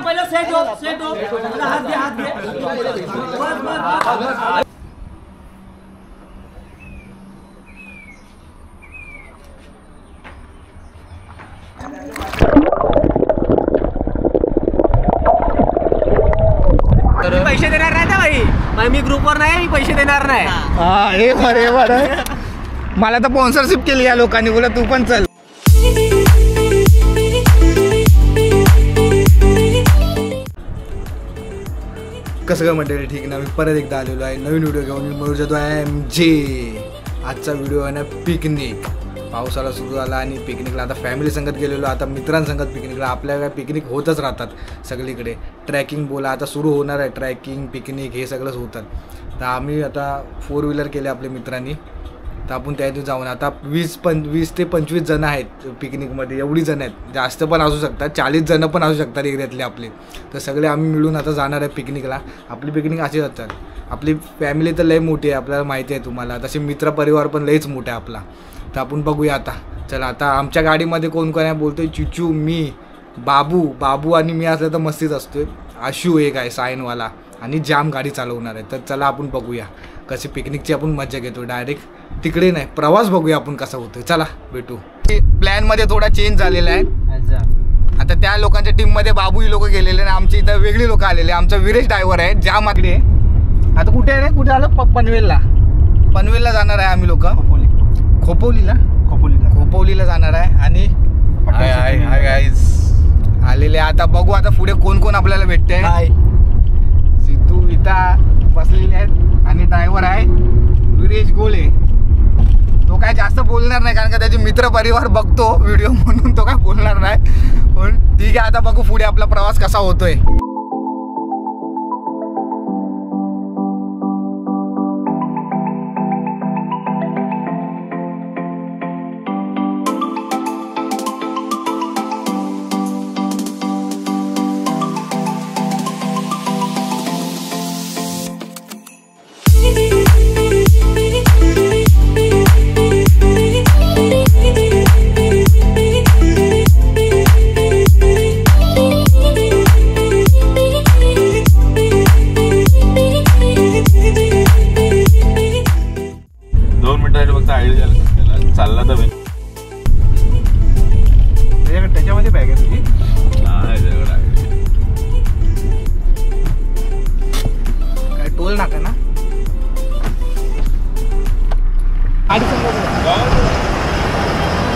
पहिलं सेट हो हात घे पैसे देणार नाही भाई, मी ग्रुपवर नाही, मी पैसे देणार नाही. हा हे बरं मला तर स्पॉन्सरशिप केली या लोकांनी, बोला तू पण चल. कसं काय मंडळी, ठीक ना. मी परत एकदा आलेलो आहे नवीन व्हिडिओ घेऊन. मी मयूर जाधव आहे MJ. आजचा व्हिडिओ आहे ना पिकनिक. पावसाळा सुरू झाला आणि पिकनिकला आता फॅमिली संगत गेलेलो, आता मित्रांसंगत पिकनिकला. आपल्या काय पिकनिक होतच राहतात सगळीकडे. ट्रॅकिंग बोला आता सुरू होणार आहे, ट्रॅकिंग पिकनिक हे सगळंच होतं. तर आम्ही आता 4 व्हीलर केले आपल्या मित्रांनी, तर आपण त्या दिवशी जाऊन आता 20 ते 25 जण आहेत पिकनिकमध्ये. एवढी जण आहेत, जास्त पण असू शकतात, 40 जण पण असू शकतात एरियातले आपले. तर सगळे आम्ही मिळून आता जाणार आहे पिकनिकला. आपली पिकनिक अशी जातात. आपली फॅमिली तर लई मोठी आहे, आपल्याला माहिती आहे तुम्हाला. तसे मित्रपरिवार पण लईच मोठा आहे आपला. तर आपण बघूया आता. चला आता आमच्या गाडीमध्ये कोण कोण आहे बोलतोय. चिचू, मी, बाबू आणि मी असलं तर मस्तीच असतोय. आशू एक आहे सायनवाला आणि जाम गाडी चालवणार आहे. तर चला आपण बघूया कशी पिकनिकची आपण मजा घेतो. डायरेक्ट तिकडे नाही, प्रवास बघूया आपण कसा होतोय. चला भेटू. प्लॅनमध्ये थोडा चेंज झालेला आहे. आता त्या लोकांच्या टीममध्ये बाबू लोक गेलेले आणि आमच्या इथं वेगळी लोक आलेले. आमचा विरेश ड्रायव्हर आहे जाम आकडे. आता कुठे आहे, कुठे आलं? पनवेलला जाणार आहे आम्ही लोक. खोपोलीला जाणार आहे. आणि आलेले. आता बघू आता पुढे कोण कोण आपल्याला भेटते. सिद्धू इथं बसलेले आहेत आणि ड्रायव्हर आहे विरेश गोळे. तो काय जास्त बोलणार नाही कारण का त्याचे मित्र परिवार बघतो व्हिडिओ, म्हणून तो काय बोलणार नाही. पण ठीक आहे, आता बघू पुढे आपला प्रवास कसा होतोय. चालला तर त्याच्यामध्ये बॅग आहे तुझी. काय टोल नाका ना.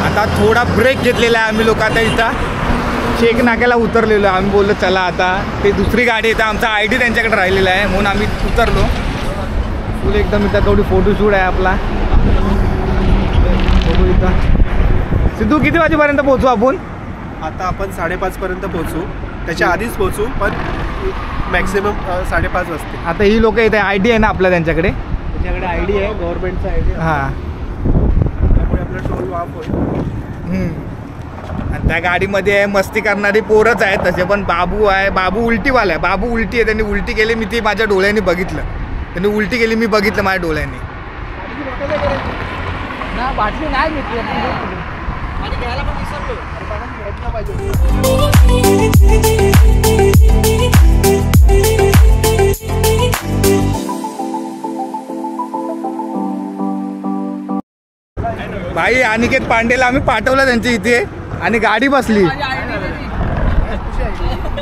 आता थोडा ब्रेक घेतलेला आहे आम्ही लोक. आता इथं शेख नाक्याला उतरलेलो. आम्ही बोललो चला आता ते दुसरी गाडी येतं, आमचा ID त्यांच्याकडे राहिलेला आहे म्हणून आम्ही उतरलो. फुल एकदम इथं थोडी फोटोशूट आहे आपला. सिद्धू किती वाजेपर्यंत पोहोचू आपण? आता आपण 5:30 पर्यंत पोहोचू, त्याच्या आधीच पोहोचू, पण मॅक्सिमम 5:30 वाजते. आता ही लोक इथे ID आहे ना आपल्या त्यांच्याकडे ID आहे, गव्हर्नमेंटचा ID. हां, त्यामुळे आपला टोल माफ होईल. आणि त्या गाडीमध्ये मस्ती करणारी पोरच आहेत तसे. पण बाबू आहे, बाबू उलटीवाला आहे. बाबू उलटी आहे, त्यांनी उलटी केली, मी ती माझ्या डोळ्यांनी बघितलं. त्यांनी उलटी केली, मी बघितलं माझ्या डोळ्यांनी. बाटली नाही घेतली आणि घ्यायला पण विसरलो. भाई अनिकेत पांडेला आम्ही पाठवलं त्यांच्या इथे आणि गाडी बसली.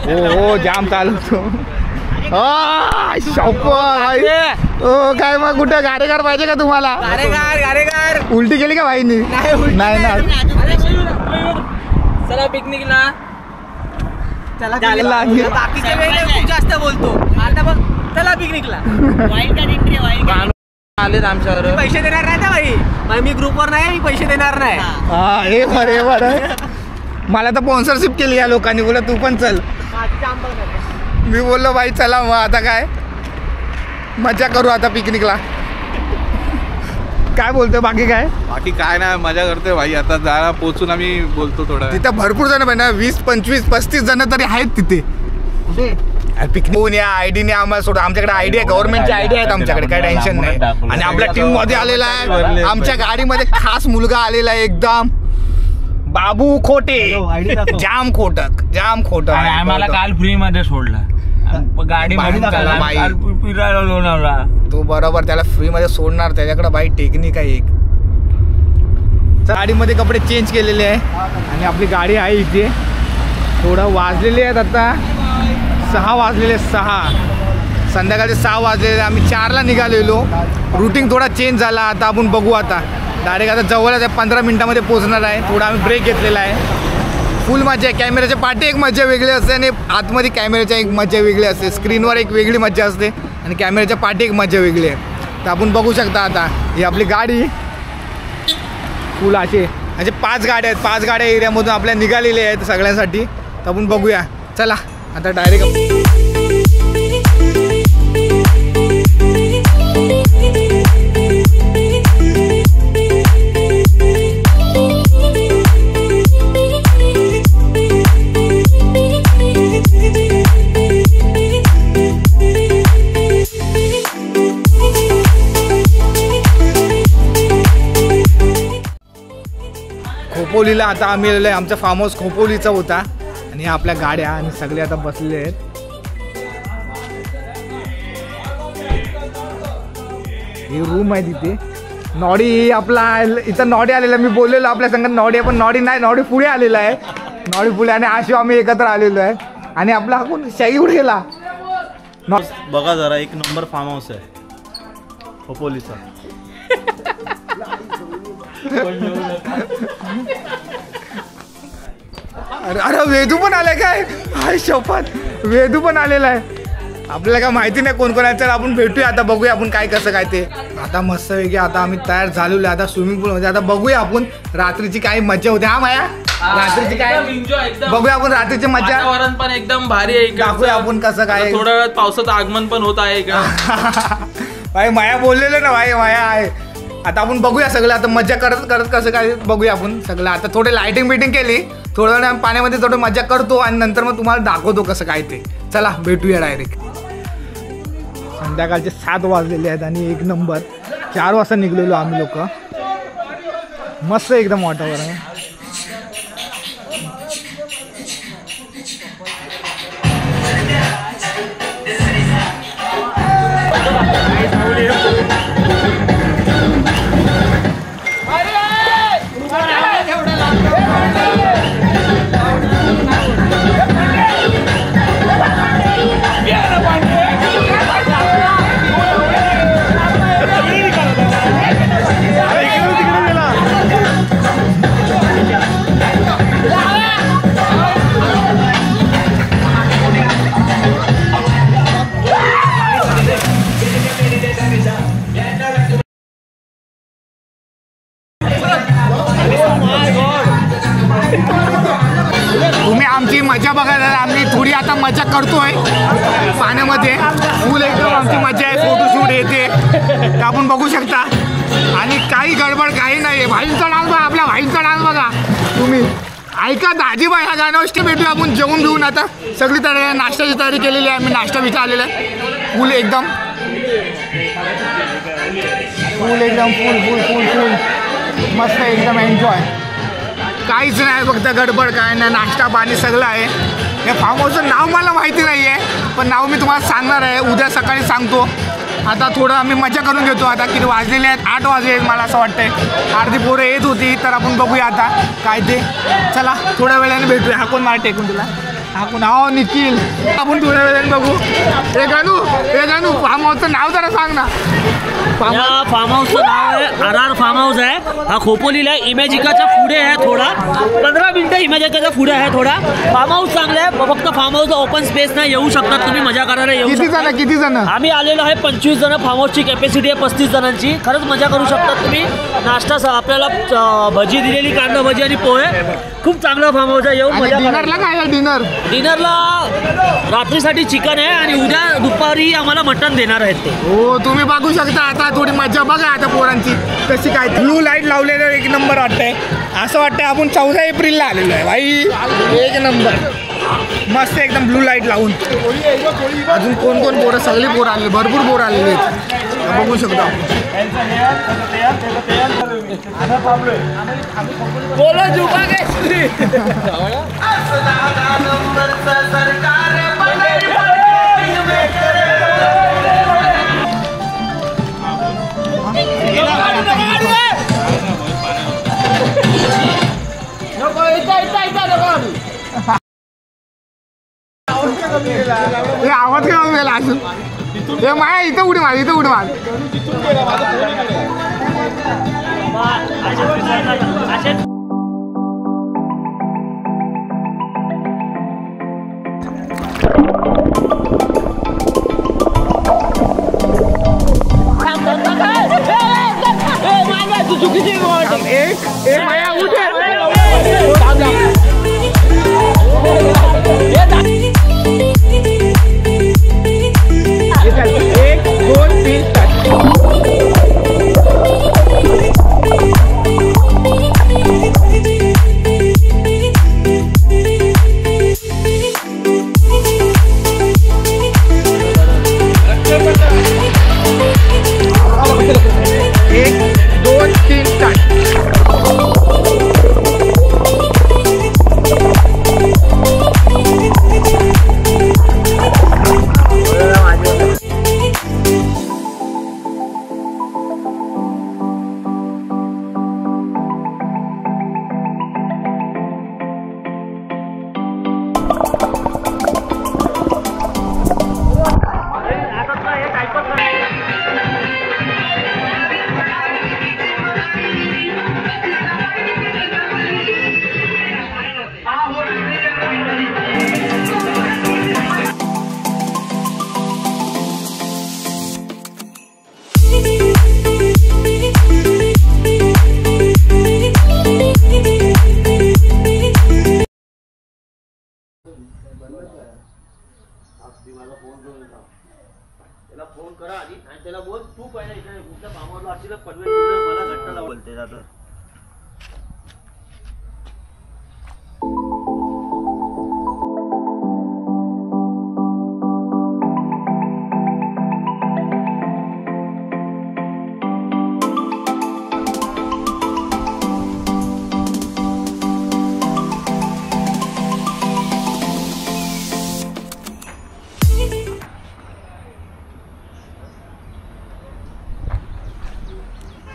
हो जाम चालवतो. काय मग कुठं गारेगार पाहिजे का तुम्हाला? गारेगार उलटी केली का भाईनी? नाही ना. चला पिकनिकला. बाकीच्या वेळेला खूप जास्त बोलतो, आता बघ चला पिकनिकला. आलेत आमच्यावर. पैसे देणार नाही भाई, मी ग्रुपवर नाही, मी पैसे देणार नाही. हा हे बरं. मला तर स्पॉन्सरशिप केली या लोकांनी, बोला तू पण चल. मी बोललो भाई चला मग आता काय मजा करू आता पिकनिकला. काय बोलतोय बाकी काय? बाकी काय नाही, मजा करतोय भाई. आता जायला पोहोचून आम्ही बोलतो थोडं. तिथं भरपूर जण ना, 20, 25, 35 जण तरी आहेत तिथे. पिकनिक या ID ने आम्हाला सोडा. आमच्याकडे ID आहे, गव्हर्नमेंटची ID आहेत आमच्याकडे, काय टेन्शन नाही. आणि आपल्या टीम मध्ये आलेला आहे, आमच्या गाडीमध्ये खास मुलगा आलेला आहे एकदम बाबू खोटे जाम खोटक आम्हाला काल फ्री मध्ये सोडला गाडी फिरायला लोणावळा. तो बरोबर त्याला फ्री मध्ये सोडणार, त्याच्याकडे बाई टेक्निक आहे एक. गाडीमध्ये कपडे चेंज केलेले आहे आणि आपली गाडी आहे इथे. थोडं वाजलेले आहेत आता 6 वाजलेले 6 संध्याकाळचे 6 वाजलेले. आम्ही 4ला निघालेलो. रुटीन थोडा चेंज झाला. आता आपण बघू. आता डायरेक्ट आता जवळच आहे 15 मिनिटामध्ये पोहोचणार आहे. थोडा आम्ही ब्रेक घेतलेला आहे. फुल मजा आहे. कॅमेऱ्याच्या पाठी एक मजा वेगळी असते आणि आतमध्ये कॅमेऱ्याच्या एक मजा वेगळी असते. स्क्रीनवर एक वेगळी मजा असते आणि कॅमेऱ्याच्या पाठी एक मजा वेगळी आहे. तर आपण बघू शकता आता ही आपली गाडी फुल असे 5 गाड्या आहेत. 5 गाड्या एरियामधून आपल्या निघालेल्या आहेत सगळ्यांसाठी. तर आपण बघूया. चला आता डायरेक्ट खोपोलीला. आता आम्ही आलेलो आहे. आमचा फार्म हाऊस खोपोलीचा होता आणि आपल्या गाड्या आणि सगळे आता बसलेले आहेत. ही रूम आहे तिथे. नॉडी आपला इथं नॉडी आलेला. मी बोललेलो आपल्या संघात नॉडी आहे पण नॉडी नाही. नॉडी पुढे आलेला आहे. नॉडी पुढे आणि आशिव आम्ही एकत्र आलेलो आहे. आणि आपला कोण शाही कुठे गेला बघा जरा. एक नंबर फार्म हाऊस आहे खोपोलीचा. अरे वेदू पण आलाय काय? हाय शपथ वेदू पण आलेला आहे. आपल्याला काय माहिती नाही कोण कोण आहे. तर आपण भेटूया आता. बघूया आपण काय कसं काय ते. आता मस्त वेगळी आता आम्ही तयार झालेलो आहे. आता स्विमिंग पूल मध्ये. आता बघूया आपण रात्रीची काय मजा होते. हा माया रात्रीची काय बघूया आपण. रात्रीची मजा वातावरण पण एकदम भारी आहे. दाखवूया आपण कसं काय. थोड्या वेळात पावसाचं आगमन पण होत आहे का भाई माया बोललेलं ना भाई माया आहे. आता आपण बघूया सगळं. आता मजा करत करत कसं काय बघूया आपण सगळं. आता थोडे लाइटिंग बिटिंग केली. थोडं वेळ पाण्यामध्ये थोडं मजा करतो आणि नंतर मग तुम्हाला दाखवतो कसं काय ते. चला भेटूया डायरेक्ट. संध्याकाळचे 7 वाजलेले आहेत आणि 1 नंबर 4 वाजता निघलेलो आम्ही लोक. मस्त एकदम वातावरण आहे. तुम्ही आमची मजा बघायला. आम्ही थोडी आता मजा करतोय पाण्यामध्ये. फुल एकदम आमची मजा आहे. फोटोशूट येते तर आपण बघू शकता. आणि काही गडबड काही नाही आहे. भाईंचा डान्स बघा. आपल्या भाईंचा डान्स बघा तुम्ही. ऐका दाजीबाई ह्या गाण्यावर भेटूया आपण. जेवण घेऊन आता सगळी तयारी नाश्त्याची तयारी केलेली आहे. आम्ही नाश्ता बिस्टा आलेला आहे. फुल एकदम फुल एकदम फुल फुल फुल फुल मस्त एकदम एन्जॉय. काहीच नाही फक्त गडबड काय नाही. नाश्ता पाणी सगळं आहे. या फार्म हाऊसचं नाव मला माहिती नाही आहे पण नाव मी तुम्हाला सांगणार आहे. उद्या सकाळी सांगतो. आता थोडं आम्ही मजा करून घेतो. आता किती वाजलेले आहेत? 8 वाजले आहेत मला असं वाटतंय. अर्धी पोरं येत होती तर आपण बघूया आता काय ते. चला थोड्या वेळाने भेटूया. हा कोण मला टेकून तुला? हा कोण? हो निखिल. आपण थोड्या वेळाने बघू. हे गाणू फार्म हाऊसचं नाव जरा सांग ना. फार्म हाऊसचं नाव आहे RR फार्म हाऊस आहे. हा खोपोलीला आहे. इमॅजिकाच्या पुढे आहे. थोडा 15 मिनिटं इमॅजिकाच्या पुढे आहे. थोडा फार्म हाऊस चांगला आहे. फक्त फार्म हाऊस ओपन स्पेस नाही. येऊ शकतात तुम्ही मजा करायला. येऊ किती जण? आम्ही आलेलो आहे 25 जण. फार्म हाऊसची कॅपॅसिटी आहे 35 जणांची. खरंच मजा करू शकतात तुम्ही. नाश्ता आपल्याला भजी दिलेली, कांदा भजी आणि पोहे. खूप चांगला फार्म हाऊस आहे. येऊन मजा. डिनरला काय आहे? डिनरला रात्रीसाठी चिकन आहे आणि उद्या दुपारी आम्हाला मटण देणार आहेत ते. हो तुम्ही बघू शकता. आता थोडी मजा बघा आता पोरांची कशी काय. ब्लू लाईट लावलेलं 1 नंबर वाटतंय. असं वाटतंय आपण 14 एप्रिलला आलेलो आहे भाई. 1 नंबर. मस्त एकदम ब्लू लाईट लावून. अजून कोण कोण पोरं, सगळे पोरं आले, भरपूर पोरं आलेले आहेत, बघू शकता. आवाज काय गेला अजून हे माया इथं उडी मार, इथं उडी मार. एक माया उठे. त्याला फोन करा आधी आणि त्याला बोल तू पहिला इथे कुठल्या कामावर असतील पडवेल मला घट्ट बोलते जातं.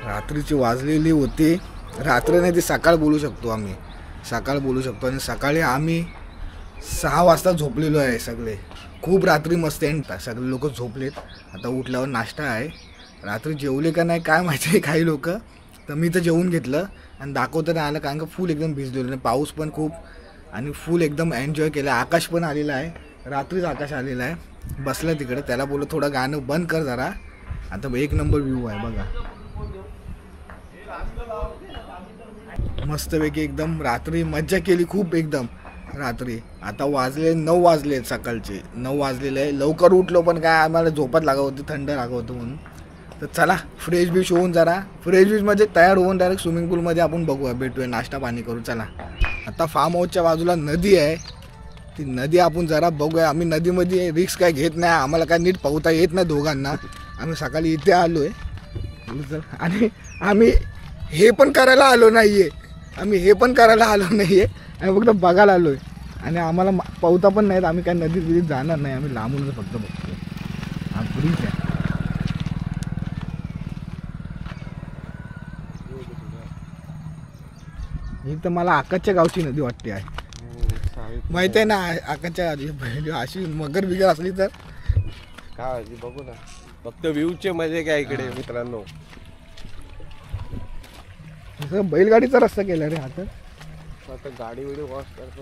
रात्रीची वाजलेली होती, रात्र नाही ती सकाळ बोलू शकतो आम्ही, सकाळ बोलू शकतो. आणि सकाळी आम्ही 6 वाजता झोपलेलो आहे सगळे. खूप रात्री मस्त आहे, सगळे लोक झोपलेत. आता उठल्यावर नाश्ता आहे. रात्री जेवले का नाही काय माहिती आहे काही लोक, तर मी तर जेवून घेतलं आणि दाखवता नाही आलं कारण का फुल एकदम भिजलेलं नाही, पाऊस पण खूप आणि फुल एकदम एन्जॉय केलं. आकाश पण आलेला आहे, रात्रीच आकाश आलेला आहे, बसलं तिकडे. त्याला बोललो थोडं गाणं बंद कर जरा. आता एक नंबर व्ह्यू आहे बघा, मस्तपैकी एकदम. रात्री मज्जा केली खूप एकदम रात्री. आता वाजले 9 वाजले, सकाळचे 9 वाजलेले आहे. लवकर उठलो पण काय आम्हाला झोपत लागत होती, थंड लागत होतं म्हणून. तर चला फ्रेश बीश होऊन जरा फ्रेश बीशमध्ये तयार होऊन डायरेक्ट स्विमिंग पूलमध्ये आपण बघूया, भेटूया, नाश्ता पाणी करू. चला आता फार्म हाऊसच्या बाजूला नदी आहे, ती नदी आपण जरा बघूया. आम्ही नदीमध्ये रिस्क काय घेत नाही, आम्हाला काय नीट पोहता येत नाही दोघांना. आम्ही सकाळी इथे आलो आहे आणि आम्ही हे पण करायला आलो नाही आहे, आम्ही हे पण करायला आलो नाही आहे, आम्ही फक्त बघायला आलो आहे. आणि आम्हाला पोहता पण नाहीत, आम्ही काय नदीत बिदीत जाणार नाही, आम्ही लांबूनच फक्त बघतो. हा ब्रिज आहे. ही तर मला आकाशच्या गावची नदी वाटते आहे, माहिती आहे ना आकाशच्या गावची. अशी मगर बिगर असली तर काय बघू ना, फक्त व्ह्यूचे मजे काय इकडे मित्रांनो. बैलगाडीचा रस्ता केला रे आता. आता गाडी वगैरे वॉश करतो.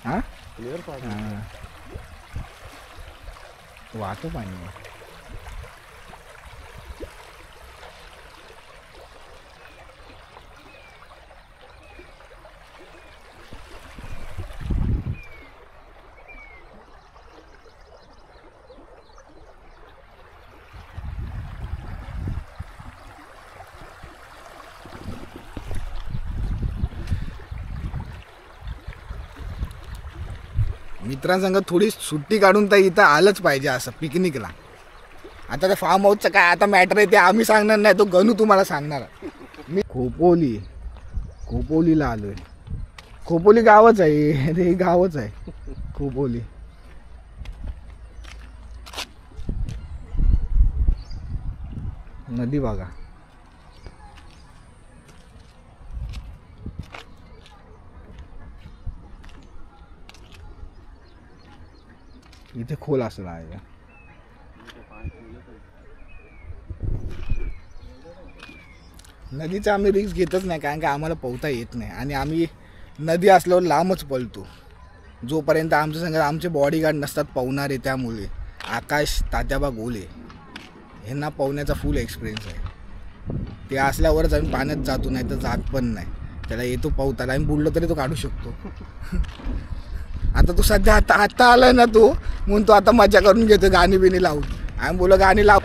हा क्लिअर पाणी वाहतो पाणी. मित्रांसंग थोडी सुट्टी काढून तर इथं आलंच पाहिजे असं पिकनिकला. आता त्या फार्म हाऊसचं काय आता मॅटर आहे ते आम्ही सांगणार नाही, तो गणू तुम्हाला सांगणार. मी खोपोलीला आलो आहे. खोपोली गावच आहे, ते गावच आहे खोपोली. नदी बघा. इथे खोल असला आहे. नदीचा आम्ही रिस्क घेतच नाही कारण की आम्हाला पोहता येत नाही आणि आम्ही नदी असल्यावर लांबच पळतो जोपर्यंत आमच्या संग आमचे बॉडीगार्ड नसतात पोहणारे. त्यामुळे आकाश तात्याबा गोले ह्यांना पोहण्याचा फुल एक्सपिरियन्स आहे. ते असल्यावरच आम्ही पाण्यात जातो, नाही तर जात पण नाही. त्याला येतो पोहताला, आम्ही बुडलो तरी तो काढू शकतो. आता तू सध्या आता आलाय ना तू, म्हणून तो आता मजा करून घेतो गाणी बिणी लावून. आम्ही बोला गाणी लाव.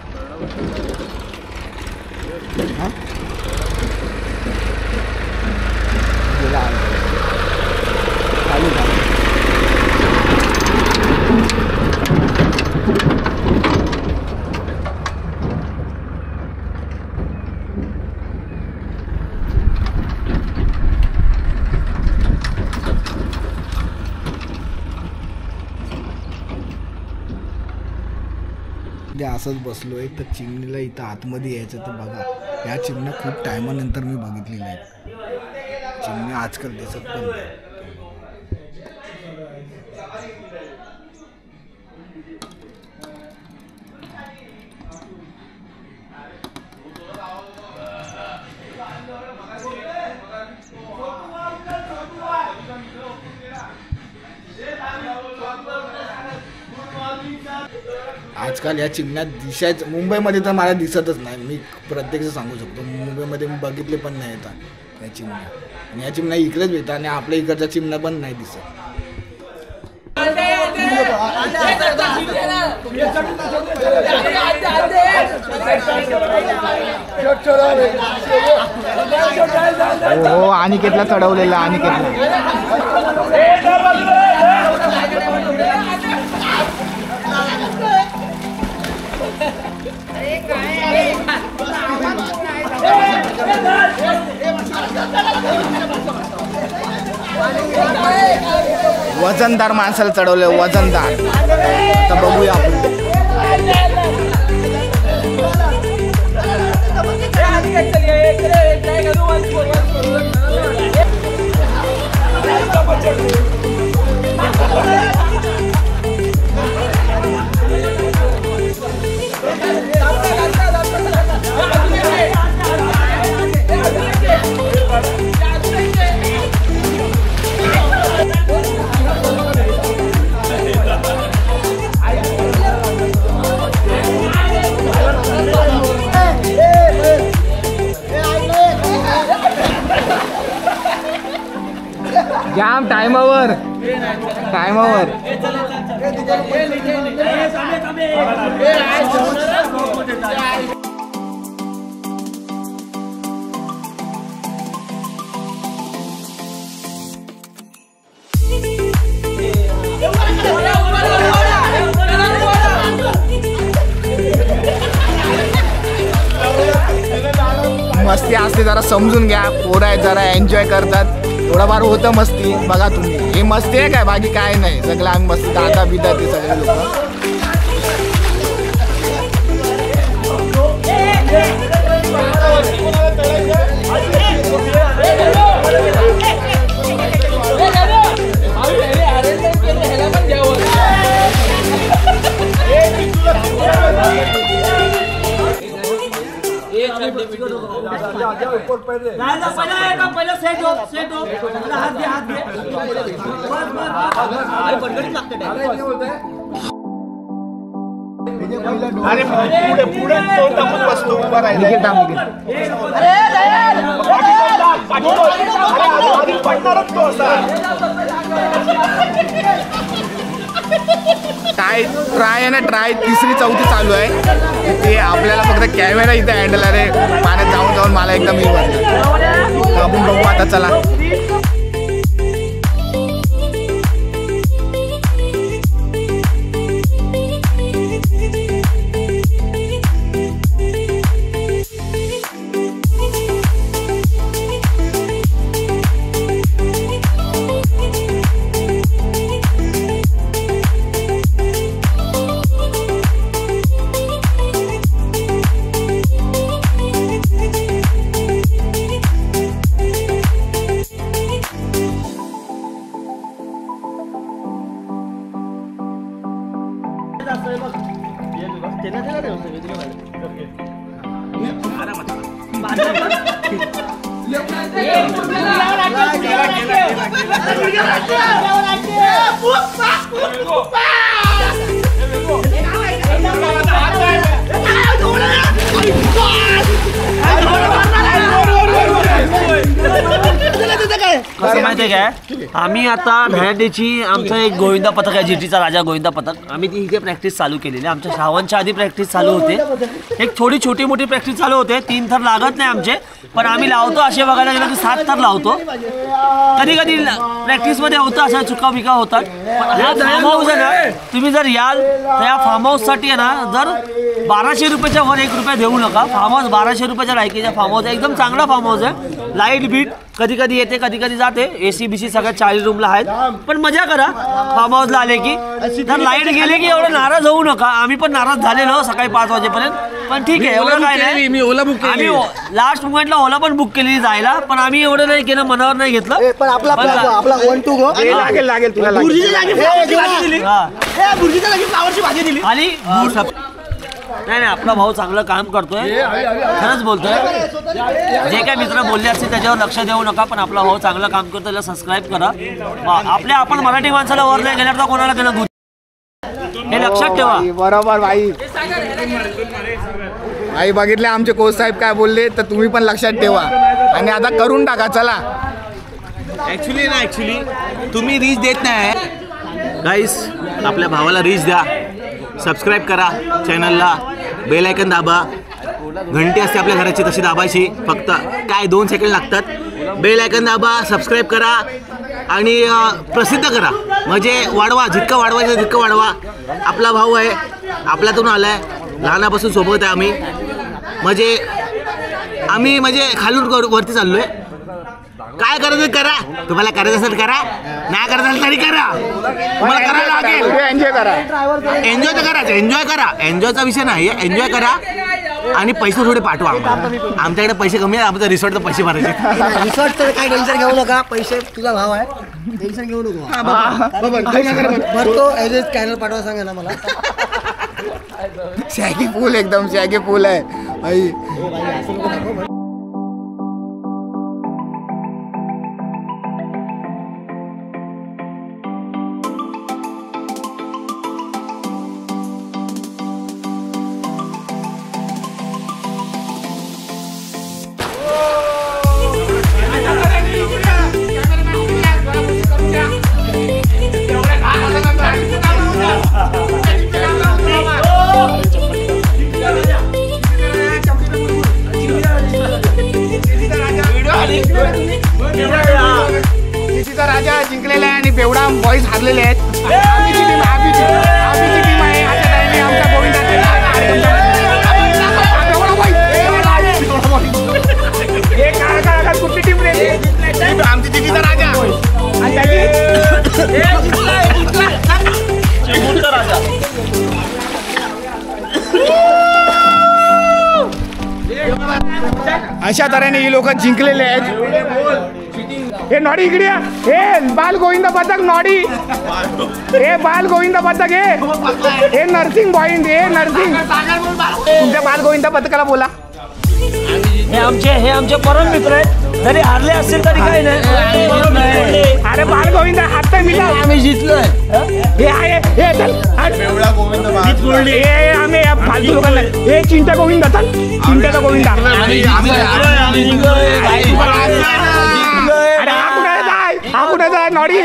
असंच बसलोय तर चिमणीला इथं आतमध्ये यायचं तर बघा. या चिमण्या खूप टायमानंतर मी बघितलेल्या आहेत. चिमण्या आजकाल दिसत पण नाही. आजकाल या चिमण्या दिसायचं मुंबईमध्ये तर मला दिसतच नाही. मी प्रत्येकच सांगू शकतो मुंबईमध्ये मी बघितले पण नाही येतात या चिमण्या. आणि या चिमण्या इकडेच भेटतात आणि आपल्या इकडच्या चिमण्या पण नाही दिसत. हो अनिकेतला चढवलेला अनिकेतला. वजनदार माणसाला चढवले वजनदार. तर बघूया आपण. जाम टाइमावर. मस्ती असते जरा समजून घ्या. पोरं आहेत जरा एन्जॉय करतात. थोडाफार होतं मस्ती. बघा तुम्ही हे मस्ती आहे काय, बाकी काय नाही. सगळं आम्ही मस्ती दादा बिदा ते सगळे लोक. अरे पुढे वस्तू उभा राहिला. ट्राय तिसरी चौथी चालू आहे. ते आपल्याला फक्त कॅमेरा इथे हँडल. अरे पाण्यात जाऊन जाऊन मला एकदम हे वाटलं. आपण बघू आता चला. कसं माहितीये काय, आम्ही आता भ्याडीची आमचं एक गोविंदा पथक आहे, जीटीचा राजा गोविंदा पथक. आम्ही ती इथे प्रॅक्टिस चालू केलेली. आमच्या श्रावणच्या आधी प्रॅक्टिस चालू होते. एक थोडी छोटी मोठी प्रॅक्टिस चालू होते. 3 थर लागत नाही आमचे, पण आम्ही लावतो असे बघायला गेलं की 7 थर लावतो. कधी कधी प्रॅक्टिसमध्ये होतं, अशा चुका बिका होतात. पण हा फार्म हाऊस आहे ना, तुम्ही जर याल तर या फार्म हाऊससाठी आहे ना, जर 1200 रुपयाच्या वर 1 रुपया देऊ नका. फार्म हाऊस 1200 रुपयाच्या लायकीचा फार्म हाऊस आहे. एकदम चांगला फार्म हाऊस आहे. लाईट बीट कधी कधी येते, कधी कधी जाते. एसी बीसी सगळ्या 40 रूमला आहेत. पण मजा करा फार्म हाऊसला आले की. जर लाईट गेले की एवढं नाराज होऊ नका. आम्ही पण नाराज झालेलो सकाळी 5 वाजेपर्यंत. पण ठीक आहे, एवढं काय नाही. मी ओला बुक केली. आम्ही लास्ट मोमेंटला ओला पण बुक केली जायला, पण आम्ही एवढं नाही केलं, मनावर नाही घेतलं. पण आपला 1 2 गो लागेल तुला आणि नाही आपला भाऊ चांगलं काम करतोय, खरंच बोलतोय. जे काय मित्र बोलले असतील त्याच्यावर लक्ष देऊ नका, पण आपला भाऊ चांगलं काम करतोय. त्याला सबस्क्राईब करा. आपण मराठी माणसाला वर नाही गेल्यावर तर कोणाला केलं हे लक्षात ठेवा. बरोबर भाई. भाई बघितले आमचे कोच साहेब काय बोलले, तर तुम्ही पण लक्षात ठेवा आणि आता करून टाका. चला. ऍक्च्युली तुम्ही रीच देत नाही गाईस. आपल्या भावाला रीच द्या. सबस्क्राईब करा चॅनलला, बेल आयकन दाबा. घंटी असते आपल्या घराची तशी दाबायची. फक्त काय 2 सेकंड लागतात. बेल आयकन दाबा, सबस्क्राईब करा आणि प्रसिद्ध करा. म्हणजे वाढवा, जितकं वाढवायचं तितकं वाढवा. आपला भाऊ आहे, आपल्यातून आला आहे, लहानापासून सोबत आहे आम्ही. म्हणजे खालून वरती चाललो आहे. काय करायचं करा. तुम्हाला करायचं असेल करा, नाही करायचं असेल तरी करा. तुम्हाला करायला लागेल. एन्जॉय करा. एन्जॉय तर करायचं. एन्जॉय करा. एन्जॉयचा विषय नाही. एन्जॉय करा आणि पैसे थोडे पाठवा. आमच्याकडे पैसे कमी आहे. आमच्या रिसॉर्टचे पैसे भरायचे. रिसॉर्ट तर काही टेन्शन घेऊ नका. पैसे तुझा भाव आहे, टेन्शन घेऊ नको. भरतो ॲज स्कॅनर पाठवा, सांगा ना मला. शॅगी फुल, एकदम शॅगी फुल आहे भाई. राजा जिंकलेला आहे आणि बेवडा बॉईज हारलेले आहेत. आम्हीची टीम आहे. अशा टाइमला आमचा गोविंदा कुठली टीम रे? आमची जिंकलीचा राजा. अशा तऱ्हेने ही लोक जिंकलेले आहेत. हे नॉडी इकडे, हे बाल गोविंद पथक नॉडी, हे बाल गोविंद पथक, हे नर्सिंग पॉइंट, हे नर्सिंग. तुमच्या बाल गोविंद पथकाला बोला. हे आमचे परम मित्र आहेत. जरी हारले असतील तरी काही नाही. अरे बाल गोविंद हात मिला, आम्ही जिंकलोय. हे आहे, हे चल हे आम्ही फालतू लोकांना. हे चिंता गोविंद, चल चिंताचा गोविंदा. हा कुठे जाय नॉडी.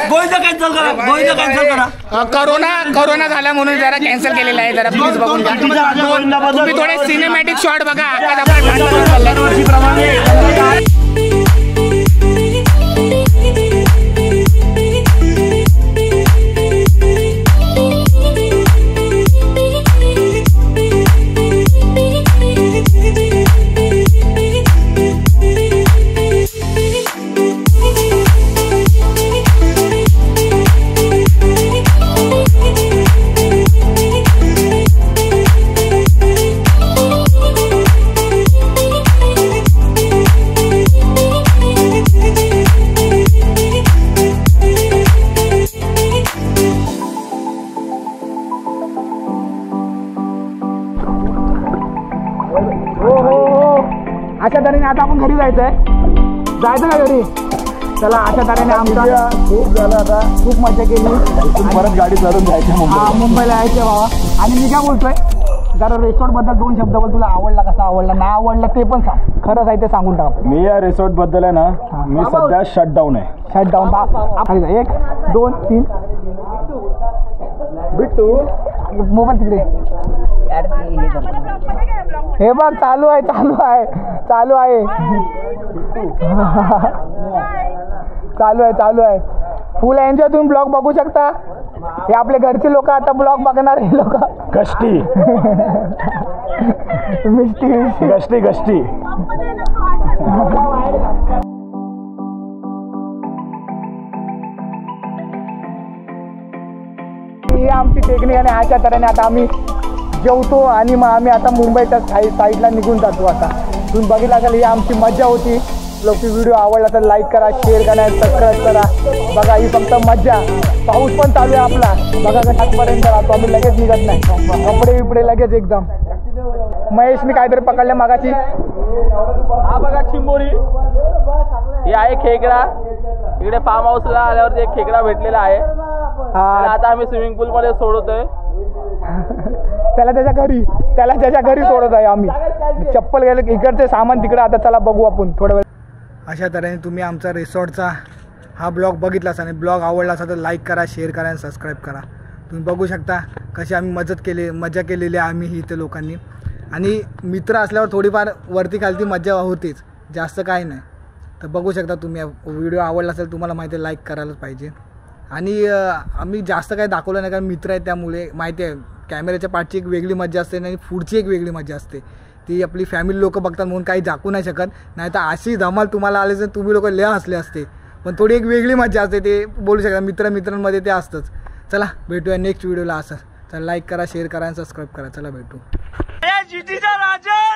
गोविंदा कॅन्सल करा, गोविंदा कॅन्सल करा. कोरोना झाला म्हणून जरा कॅन्सल केलेला आहे. जरा प्लीज बघून घ्या. तुम्ही थोडे सिनेमॅटिक शॉट बघा. अशा तऱ्हेने आता आपण घरी जायचंय. का घरी? चला अशा तऱ्हेने आमचा खूप झालं आता, खूप मजा केली. परत गाडी चढून जायचं मुंबईला यायचं बाबा. आणि मी काय बोलतोय, जरा रेसॉर्टबद्दल 2 शब्द बोल. तुला आवडला कसा आवडला, नाही आवडला ते पण सांग, खरंच आहे ते सांगून टाक. मी या रिसॉर्टबद्दल आहे ना, मी सध्या शटडाऊन आहे. शटडाऊन 1 2 3 बिट्टू मोबाईल तिकडे. हे बघ चालू आहे चालू आहे चालू आहे चालू आहे चालू आहे. फुल एन्जॉय. तुम्ही ब्लॉग बघू शकता. हे आपले घरचे लोक आता ब्लॉग बघणार. हे लोक गष्टी मिष्टी गष्टी गष्टी. ही आमची टेक्निक. आणि ह्याच्या तऱ्हेने आता आम्ही जेवतो आणि मग आम्ही आता मुंबईच्या साईडला निघून जातो. आता तुम्ही बघितलं असेल ही आमची मजा होती. लोक व्हिडिओ आवडला तर लाईक करा, शेअर करा, सबस्क्राईब करा. बघा ही फक्त मजा. पाऊस पण चालू आहे आपला. बघा आजपर्यंत राहतो आम्ही, लगेच निघत नाही. कपडे बिपडे लगेच एकदम. महेशने काहीतरी पकडले मागाची. हा बघा चिंबोरी. हे आहे खेकडा. इकडे फार्म हाऊसला आल्यावरती एक खेकडा भेटलेला आहे. आता आम्ही स्विमिंग पूल मध्ये सोडवतोय त्याला त्याच्या घरी सोडत आहे आम्ही. चप्पल गेलं इकडचे सामान तिकडे. आता चला बघू आपण थोड्या वेळ. अशा तऱ्हेने तुम्ही आमचा रिसॉर्टचा हा ब्लॉग बघितलास आणि ब्लॉग आवडला असा तर लाईक करा, शेअर करा आणि सबस्क्राईब करा. तुम्ही बघू शकता कशी आम्ही मजा केलेली आहे आम्ही इथे लोकांनी. आणि मित्र असल्यावर थोडीफार वरती खालती मजा होतेच, जास्त काही नाही. तर बघू शकता तुम्ही. व्हिडिओ आवडला असेल तुम्हाला माहिती आहे, लाईक करायलाच पाहिजे. आणि आम्ही जास्त काही दाखवलं नाही कारण मित्र आहेत, त्यामुळे माहिती आहे कॅमेऱ्याच्या पाठची एक वेगळी मजा असते आणि पुढची एक वेगळी मजा असते. ती आपली फॅमिली लोक बघतात म्हणून काही दाखवू नाही शकत. नाही तर अशी धमाल तुम्हाला आले तर तुम्ही लोक लय हसले असते. पण थोडी एक वेगळी मजा असते, ते बोलू शकता. मित्रांमध्ये ते असतंच. चला भेटूया नेक्स्ट व्हिडिओला. असं चला लाईक करा, शेअर करा आणि सबस्क्राईब करा. चला भेटू. राजा